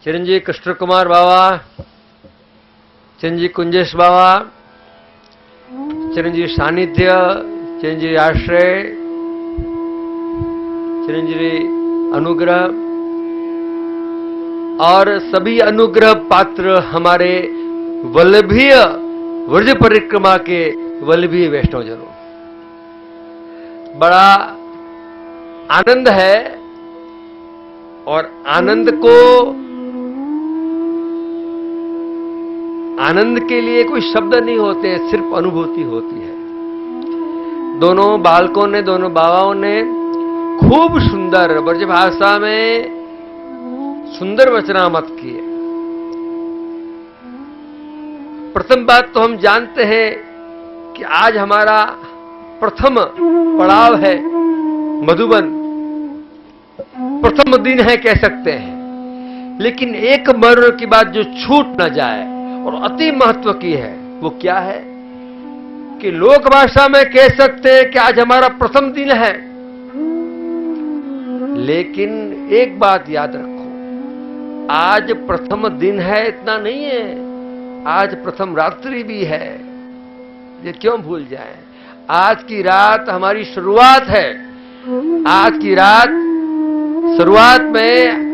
चिरंजीवी कृष्ण कुमार बाबा, चिरंजीवी कुंजेश बाबा, चिरंजीवी सानिध्य, चिरंजीवी आश्रय, चिरंजीवी अनुग्रह और सभी अनुग्रह पात्र हमारे वल्लभीय व्रज परिक्रमा के वल्लभीय वैष्णवजनों, बड़ा आनंद है और आनंद के लिए कोई शब्द नहीं होते, सिर्फ अनुभूति होती है। दोनों बालकों ने, दोनों बाबाओं ने खूब सुंदर ब्रज भाषा में सुंदर वचनामत किए। प्रथम बात तो हम जानते हैं कि आज हमारा प्रथम पड़ाव है मधुबन, प्रथम दिन है कह सकते हैं। लेकिन एक मर्म की बात जो छूट न जाए और अति महत्व की है, वो क्या है कि लोक भाषा में कह सकते हैं कि आज हमारा प्रथम दिन है, लेकिन एक बात याद रखो, आज प्रथम दिन है इतना नहीं है, आज प्रथम रात्रि भी है। ये क्यों भूल जाए? आज की रात हमारी शुरुआत है। आज की रात शुरुआत में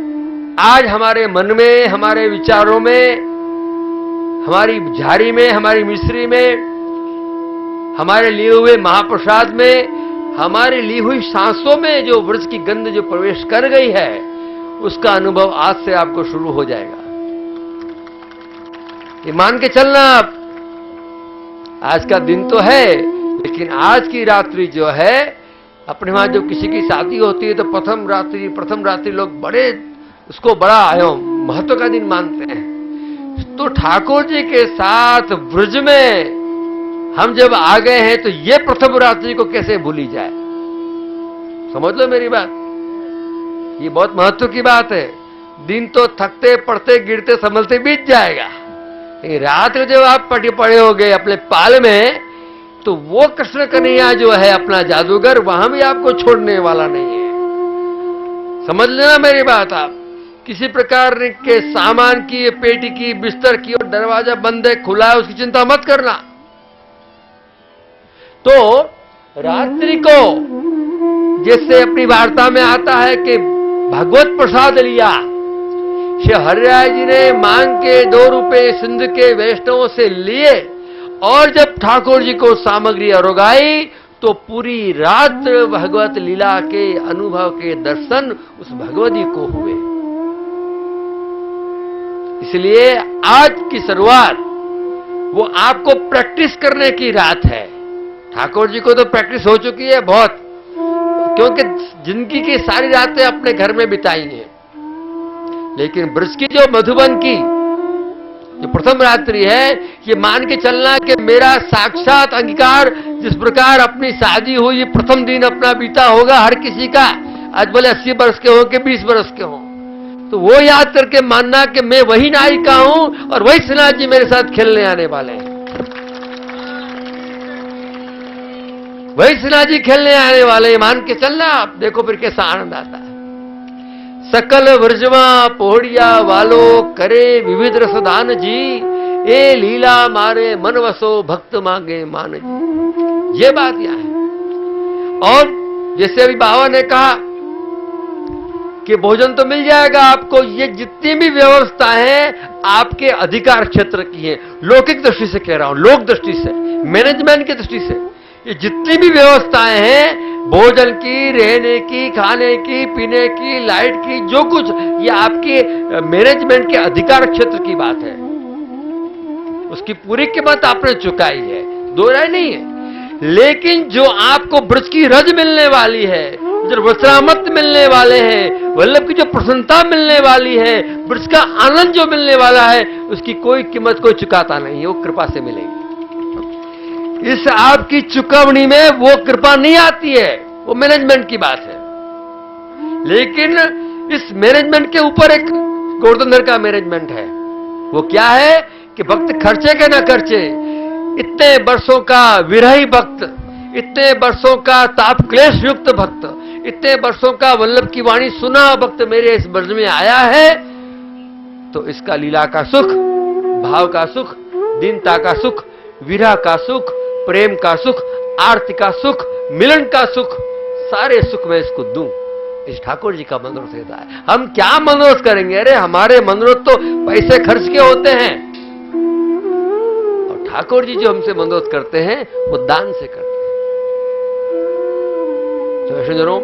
आज हमारे मन में, हमारे विचारों में, हमारी झाड़ी में, हमारी मिश्री में, हमारे लिए हुए महाप्रसाद में, हमारी ली हुई सांसों में जो व्रज की गंध जो प्रवेश कर गई है, उसका अनुभव आज से आपको शुरू हो जाएगा। ये मान के चलना आप, आज का दिन तो है, लेकिन आज की रात्रि जो है, अपने वहां जब किसी की शादी होती है तो प्रथम रात्रि लोग बड़े उसको बड़ा महत्व का दिन मानते हैं। तो ठाकुर जी के साथ ब्रज में हम जब आ गए हैं तो ये प्रथम रात्रि को कैसे भूली जाए? समझ लो मेरी बात, ये बहुत महत्व की बात है। दिन तो थकते पड़ते गिरते संभलते बीत जाएगा, रात में जब आप पड़े हो गए अपने पाल में, तो वो कृष्ण कन्हैया जो है अपना जादूगर, वहां भी आपको छोड़ने वाला नहीं है। समझ लेना मेरी बात। आप किसी प्रकार के सामान की, पेटी की, बिस्तर की और दरवाजा बंद है खुला है उसकी चिंता मत करना। तो रात्रि को जैसे अपनी वार्ता में आता है कि भगवत प्रसाद लिया, श्री हरिराय जी ने मांग के 2 रुपए सिंध के वैष्णवों से लिए और जब ठाकुर जी को सामग्री अरोगाई तो पूरी रात भगवत लीला के अनुभव के दर्शन उस भगवती को हुए। इसलिए आज की शुरुआत वो आपको प्रैक्टिस करने की रात है। ठाकुर जी को तो प्रैक्टिस हो चुकी है बहुत, क्योंकि जिंदगी की सारी रातें अपने घर में बिताई हैं। लेकिन ब्रज की जो मधुबन की जो प्रथम रात्रि है, ये मान के चलना कि मेरा साक्षात अंगीकार, जिस प्रकार अपनी शादी हुई प्रथम दिन अपना बीता होगा हर किसी का, आज बोले 80 वर्ष के हो कि 20 वर्ष के हो, तो वो याद करके मानना कि मैं वही नायिका हूं और वही सिन्हा जी मेरे साथ खेलने आने वाले हैं, वही सिन्हा जी खेलने आने वाले हैं, मान के चलना। आप देखो फिर कैसा आनंद आता है। सकल व्रजवा पोहड़िया वालो करे विविध रसदान जी, ए लीला मारे मन वसो भक्त मांगे मान जी। ये बात यहां है। और जैसे अभी बाबा ने कहा कि भोजन तो मिल जाएगा आपको, ये जितनी भी व्यवस्था है आपके अधिकार क्षेत्र की है। लौकिक दृष्टि से कह रहा हूं, लोक दृष्टि से, मैनेजमेंट की दृष्टि से, ये जितनी भी व्यवस्थाएं हैं भोजन की, रहने की, खाने की, पीने की, लाइट की, जो कुछ, ये आपके मैनेजमेंट के अधिकार क्षेत्र की बात है। उसकी पूरी कीमत आपने चुकाई है, दो राय नहीं है। लेकिन जो आपको ब्रज की रज मिलने वाली है, जो वस्त्रामत मिलने वाले हैं, वल्लभ की जो प्रसन्नता मिलने वाली है, ब्रज का आनंद जो मिलने वाला है, उसकी कोई कीमत कोई चुकाता नहीं है, वो कृपा से मिलेगी। इस आपकी चुकवनी में वो कृपा नहीं आती है, वो मैनेजमेंट की बात है। लेकिन इस मैनेजमेंट के ऊपर एक गोवर्धन का मैनेजमेंट है। वो क्या है कि भक्त खर्चे के ना खर्चे, इतने वर्षों का विरही भक्त, इतने वर्षों का ताप क्लेश युक्त भक्त, इतने वर्षों का वल्लभ की वाणी सुना भक्त मेरे इस ब्रज में आया है, तो इसका लीला का सुख, भाव का सुख, दीनता का सुख, विरह का सुख, प्रेम का सुख, आरती का सुख, मिलन का सुख, सारे सुख मैं इसको दूं। इस ठाकुर जी का मनोरथ रहता है। हम क्या मनोरथ करेंगे? अरे हमारे मनोरथ तो पैसे खर्च के होते हैं, और ठाकुर जी जो हमसे मनोरथ करते हैं वो दान से करते हैं। तो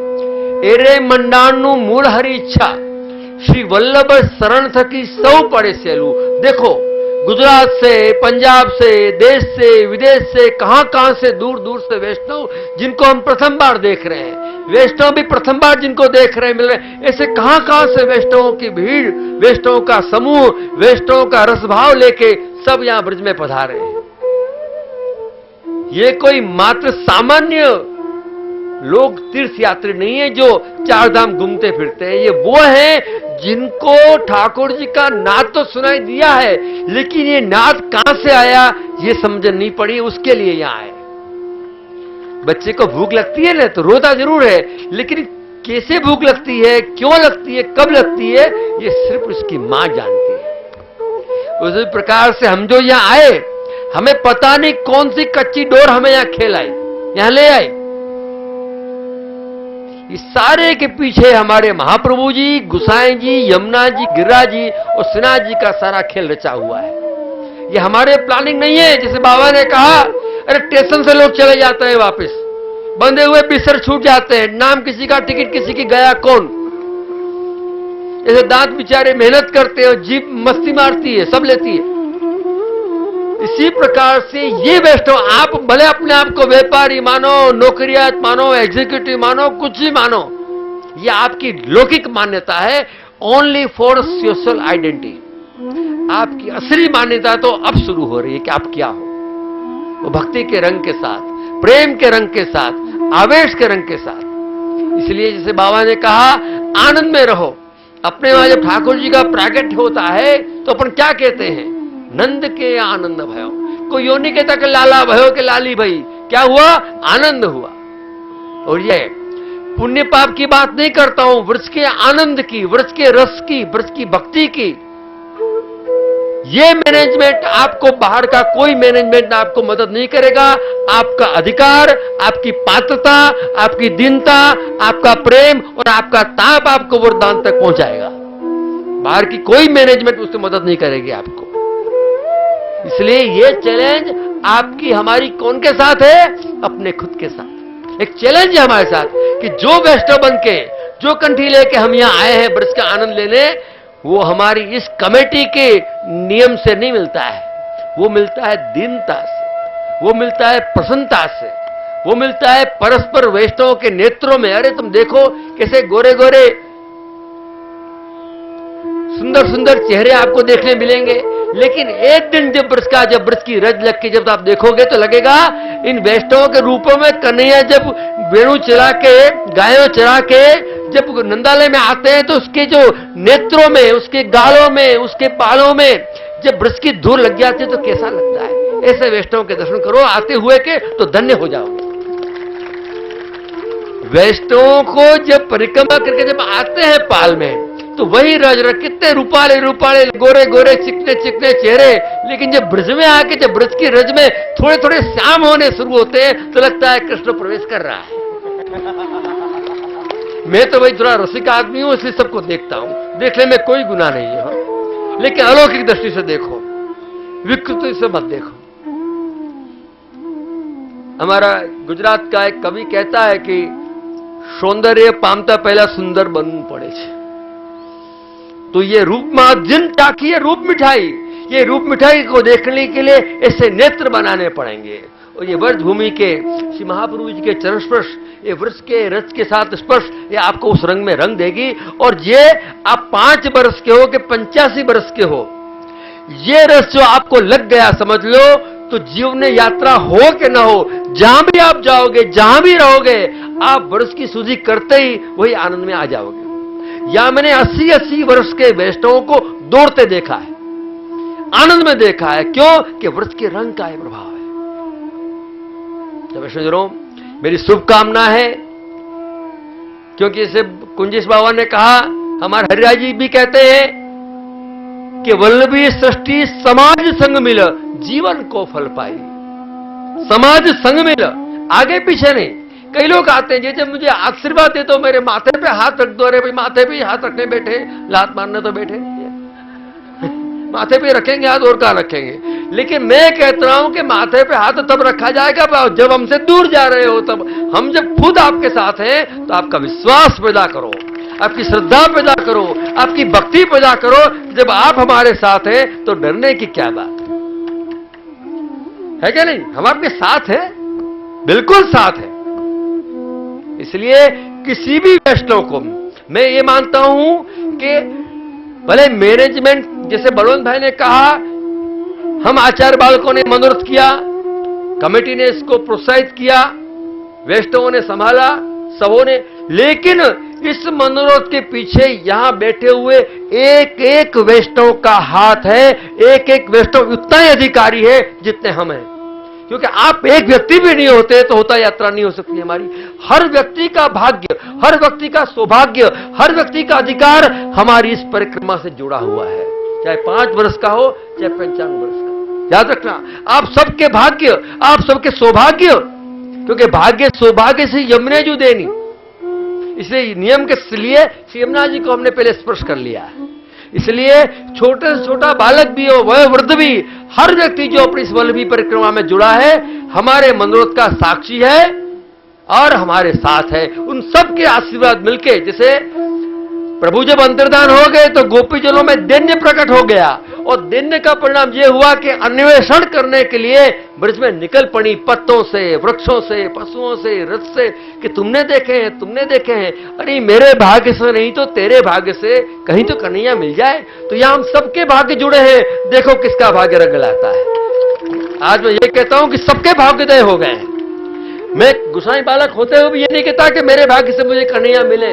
एरे मंडाणु मूल हरि इच्छा श्री वल्लभ शरण थकी सौ पड़े सेलू। देखो, गुजरात से, पंजाब से, देश से, विदेश से, कहां से, दूर दूर से वैष्णव जिनको हम प्रथम बार देख रहे हैं, वैष्णव भी प्रथम बार जिनको देख रहे हैं, मिल रहे हैं, ऐसे कहां से वैष्णवों की भीड़, वैष्णवों का समूह, वैष्णवों का रसभाव लेके सब यहां ब्रज में पधारे हैं। ये कोई मात्र सामान्य लोग तीर्थ यात्री नहीं है जो चार धाम घूमते फिरते हैं। ये वो है जिनको ठाकुर जी का नाद तो सुनाई दिया है, लेकिन ये नाद कहां से आया ये समझ नहीं पड़ी, उसके लिए यहां आए। बच्चे को भूख लगती है ना तो रोता जरूर है, लेकिन कैसे भूख लगती है, क्यों लगती है, कब लगती है, ये सिर्फ उसकी मां जानती है। उसी प्रकार से हम जो यहां आए, हमें पता नहीं कौन सी कच्ची डोर हमें यहां खेलाई, यहां ले आए। इस सारे के पीछे हमारे महाप्रभु जी, गुसाई जी, यमुना जी, गिरिराज जी और सिन्हा जी का सारा खेल रचा हुआ है। ये हमारे प्लानिंग नहीं है। जैसे बाबा ने कहा, अरे स्टेशन से लोग चले जाते हैं वापस, बंधे हुए बिस्तर छूट जाते हैं, नाम किसी का, टिकट किसी की, गया कौन। जैसे दांत बेचारे मेहनत करते हैं, जीभ मस्ती मारती है, सब लेती है। इसी प्रकार से ये वैष्णव, आप भले अपने आप को व्यापारी मानो, नौकरियात मानो, एग्जीक्यूटिव मानो, कुछ भी मानो, ये आपकी लौकिक मान्यता है, ओनली फॉर सोशल आइडेंटिटी। आपकी असली मान्यता तो अब शुरू हो रही है कि आप क्या हो, वो भक्ति के रंग के साथ, प्रेम के रंग के साथ, आवेश के रंग के साथ। इसलिए जैसे बाबा ने कहा, आनंद में रहो। अपने वहां जब ठाकुर जी का प्राकट्य होता है तो अपन क्या कहते हैं? नंद के आनंद भयो। कोई यो नहीं कहता कि लाला भयो के लाली भाई, क्या हुआ? आनंद हुआ। और ये पुण्य पाप की बात नहीं करता हूं, वृक्ष के आनंद की, वृक्ष के रस की, वृक्ष की भक्ति की। ये मैनेजमेंट, आपको बाहर का कोई मैनेजमेंट आपको मदद नहीं करेगा। आपका अधिकार, आपकी पात्रता, आपकी दीनता, आपका प्रेम और आपका ताप आपको वरदान तक पहुंचाएगा। बाहर की कोई मैनेजमेंट उससे मदद नहीं करेगी आपको। इसलिए ये चैलेंज आपकी हमारी कौन के साथ है? अपने खुद के साथ। एक चैलेंज है हमारे साथ कि जो वैष्णव बन के, जो कंठी लेके हम यहां आए हैं ब्रज का आनंद लेने, वो हमारी इस कमेटी के नियम से नहीं मिलता है। वो मिलता है दीनता से, वो मिलता है प्रसन्नता से, वो मिलता है परस्पर वैष्णवों के नेत्रों में। अरे तुम देखो कैसे गोरे गोरे सुंदर सुंदर चेहरे आपको देखने मिलेंगे, लेकिन एक दिन जब ब्रज की रज लग के जब आप देखोगे तो लगेगा इन वैष्णवों के रूपों में कन्हैया जब वेणु चरा के, गायों चरा के जब नंदालय में आते हैं तो उसके जो नेत्रों में, उसके गालों में, उसके बालों में जब ब्रज की धूल लग जाती है तो कैसा लगता है। ऐसे वैष्णवों के दर्शन करो आते हुए के तो धन्य हो जाओगे। वैष्णवों को जब परिक्रमा करके जब आते हैं पाल में तो वही रज कितने रूपाले रूपाले गोरे गोरे चिकने चिकने चेहरे, लेकिन जब ब्रज में आके जब ब्रज की रज में थोड़े थोड़े श्याम होने शुरू होते हैं तो लगता है कृष्ण प्रवेश कर रहा है। मैं तो वही थोड़ा रसिक आदमी हूं, इसलिए सबको देखता हूं, देखने में कोई गुनाह नहीं है, लेकिन अलौकिक दृष्टि से देखो, विकृति से मत देखो। हमारा गुजरात का एक कवि कहता है कि सौंदर्य पामता पहला सुंदर बनવું પડે છે। तो ये रूप मार्जन ताकि ये रूप मिठाई, ये रूप मिठाई को देखने के लिए ऐसे नेत्र बनाने पड़ेंगे। और ये व्रज भूमि के श्री महाप्रभु जी के चरण स्पर्श, ये वृक्ष के रस के साथ स्पर्श, ये आपको उस रंग में रंग देगी। और ये आप 5 वर्ष के हो कि 85 वर्ष के हो, ये रस जो आपको लग गया समझ लो तो जीवन यात्रा हो कि ना हो, जहां भी आप जाओगे, जहां भी रहोगे, आप वर्ष की सूझी करते ही वही आनंद में आ जाओगे। या मैंने 80-80 वर्ष के वैष्णवों को दौड़ते देखा है, आनंद में देखा है। क्यों? कि वृक्ष के रंग का यह प्रभाव है। तो वैष्णवजनों, मेरी शुभकामना है, क्योंकि जैसे कुंजेश बाबा ने कहा, हमारे हरिराज जी भी कहते हैं कि वल्लभी सृष्टि समाज संग मिल जीवन को फल पाई। समाज संग मिल, आगे पीछे नहीं। कई लोग आते हैं जैसे मुझे आशीर्वाद दे तो मेरे माथे पे हाथ रख दो। अरे भाई माथे पे हाथ रखने बैठे, लात मारने तो बैठे माथे पे रखेंगे हाथ और कहां रखेंगे। लेकिन मैं कहता हूं कि माथे पे हाथ तब रखा जाएगा जब हमसे दूर जा रहे हो। तब हम जब खुद आपके साथ हैं तो आपका विश्वास पैदा करो, आपकी श्रद्धा पैदा करो, आपकी भक्ति पैदा करो। जब आप हमारे साथ हैं तो डरने की क्या बात है क्या नहीं? हम आपके साथ हैं, बिल्कुल साथ है। इसलिए किसी भी वैष्णव को मैं ये मानता हूं कि भले मैनेजमेंट, जैसे बलवंत भाई ने कहा, हम आचार्य बालकों ने मनोरथ किया, कमेटी ने इसको प्रोत्साहित किया, वैष्णवों ने संभाला, सबों ने, लेकिन इस मनोरथ के पीछे यहां बैठे हुए एक एक वैष्णव का हाथ है। एक एक वैष्णव उतना ही अधिकारी है जितने हम हैं। क्योंकि आप एक व्यक्ति भी नहीं होते तो होता यात्रा नहीं हो सकती हमारी। हर व्यक्ति का भाग्य, हर व्यक्ति का सौभाग्य, हर व्यक्ति का अधिकार हमारी इस परिक्रमा से जुड़ा हुआ है, चाहे 5 वर्ष का हो चाहे 95 वर्ष का। याद रखना, आप सबके भाग्य, आप सबके सौभाग्य, क्योंकि भाग्य सौभाग्य से यमुने जो देनी, इसलिए नियम के लिए श्री यमुना जी को हमने पहले स्पर्श कर लिया है। इसलिए छोटे से छोटा बालक भी हो, वह वृद्ध भी, हर व्यक्ति जो अपनी इस वल्लभी परिक्रमा में जुड़ा है हमारे मनोरथ का साक्षी है और हमारे साथ है। उन सब के आशीर्वाद मिलके, जैसे प्रभु जब अंतर्धान हो गए तो गोपीजनों में दैन्य प्रकट हो गया, और दैन्य का परिणाम यह हुआ कि अन्वेषण करने के लिए ब्रज में निकल पड़ी, पत्तों से, वृक्षों से, पशुओं से, रथ से, कि तुमने देखे हैं, तुमने देखे हैं। अरे मेरे भाग्य से नहीं तो तेरे भाग्य से कहीं तो कन्हैया मिल जाए। तो यहां हम सबके भाग्य जुड़े हैं, देखो किसका भाग्य रंग लाता है। आज मैं ये कहता हूं कि सबके भाग्योदय हो गए हैं। मैं गोसाई बालक होते हुए भी ये नहीं कहता कि मेरे भाग्य से मुझे कन्हैया मिले।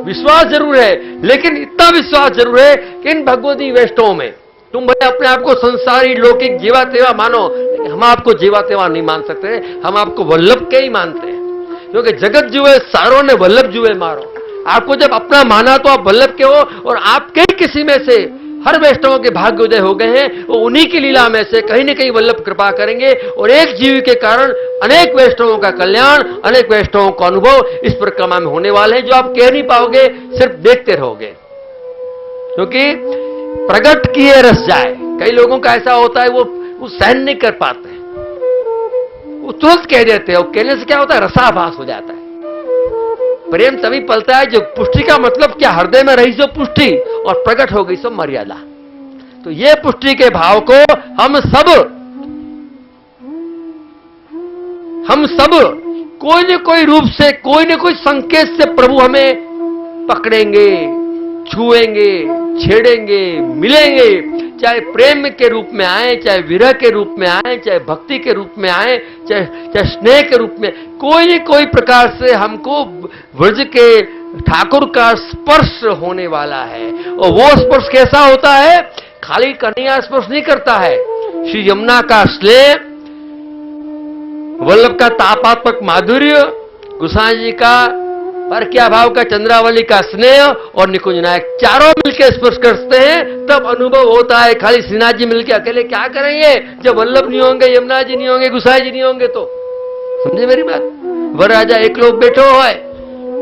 विश्वास जरूर है, लेकिन इतना विश्वास जरूर है कि इन भगवती वैष्णवों में तुम भले अपने आप को संसारी लौकिक जीवा तेवा मानो, लेकिन हम आपको जीवा तेवा नहीं मान सकते। हम आपको वल्लभ के ही मानते हैं, क्योंकि जगत जुए सारों ने वल्लभ जुए मारो। आपको जब अपना माना तो आप वल्लभ के हो, और आपके किसी में से हर वैष्णवों के भाग्योदय हो गए हैं। वो उन्हीं की लीला में से कहीं न कहीं वल्लभ कृपा करेंगे, और एक जीव के कारण अनेक वैष्णवों का कल्याण, अनेक वैष्णवों का अनुभव इस परिक्रमा में होने वाले हैं, जो आप कह नहीं पाओगे, सिर्फ देखते रहोगे। क्योंकि प्रगट किए रस जाए, कई लोगों का ऐसा होता है वो सहन नहीं कर पाते, वो तुरंत कह देते हैं, और कहने से क्या होता है, रसाभास हो जाता है। प्रेम तभी पलता है जो पुष्टि का मतलब क्या, हृदय में रही सो पुष्टि और प्रकट हो गई सो मर्यादा। तो ये पुष्टि के भाव को हम सब कोई न कोई रूप से, कोई न कोई संकेत से प्रभु हमें पकड़ेंगे, छुएंगे, छेड़ेंगे, मिलेंगे। चाहे प्रेम के रूप में आए, चाहे विरह के रूप में आए, चाहे भक्ति के रूप में आए, चाहे स्नेह के रूप में, कोई न कोई प्रकार से हमको व्रज के ठाकुर का स्पर्श होने वाला है। और वो स्पर्श कैसा होता है, खाली कन्हैया स्पर्श नहीं करता है। श्री यमुना का स्नेह, वल्लभ का तापात्मक माधुर्य, गोसाई जी का पर क्या भाव का चंद्रावली का स्नेह, और निकुंज नायक, चारों मिलकर स्पर्श करते हैं, तब अनुभव होता है। खाली श्रीनाथ जी मिलकर अकेले क्या करेंगे, जब वल्लभ नहीं होंगे, यमुना जी नहीं होंगे, गोसाई जी नहीं होंगे तो। समझे मेरी बात? वर राजा एक लोग बैठो है,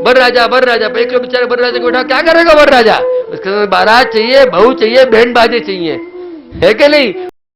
वर राजा एक लोग बेचारे वर राजा को बैठा, क्या करेगा वर राजा? उसके बारात चाहिए, बहू चाहिए, बैंड बाजे चाहिए, है कि नहीं?